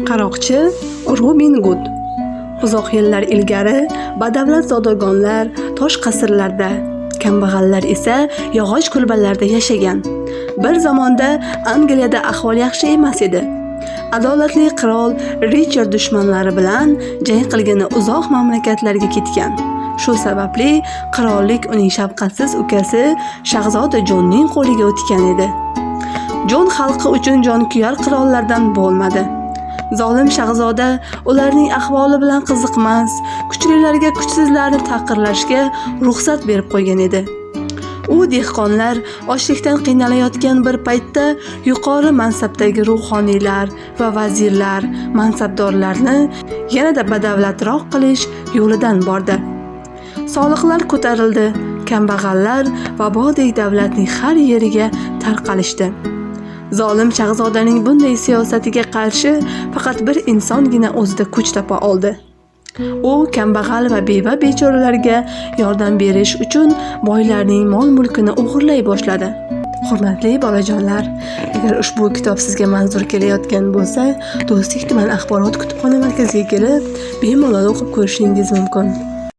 Qaroqchi Robin Hood uzoq yillar ilgari badavlat zodagonlar tosh qasrlarda, kambag'allar esa yog'och kulbalarda yashagan. Bir zamonda Angliyada ahvol yaxshi emas edi. Adolatli qirol Richard dushmanlari bilan jang qilgani uzoq mamlakatlarga ketgan. Shu sababli qirollik uning shafqatsiz ukasi shahzoda Jonning qo'liga o'tgan edi. Jon xalqi uchun jonkuyar qirollardan bo'lmadi. Zolim shahzoda ularning ahvoli bilan qiziqmas, kuchlilarga kuchsizlarni taqirlashga ruxsat berib qo'ygan edi. U dehqonlar ochlikdan qiynalayotgan bir paytda yuqori mansabdagi ruhoniylar va vazirlar, mansabdorlarni yanada badavlatroq qilish yo'lidan bordi. Soliqlar ko'tarildi, kambag'allar vabodek davlatning har yeriga tarqalishdi. Zolim shahzodaning bunday siyosatiga qarshi faqat bir insongina o'zida kuch topa oldi. U kambag'al va beva bechoralarga yordam berish uchun boylarning mol-mulkini o'g'irlay boshladi. Hurmatli bolajonlar, agar ushbu kitob sizga manzur kelayotgan bo'lsa, Do'stlik tuman axborot kutubxona markaziga kelib, bemalol o'qib ko'rishingiz mumkin.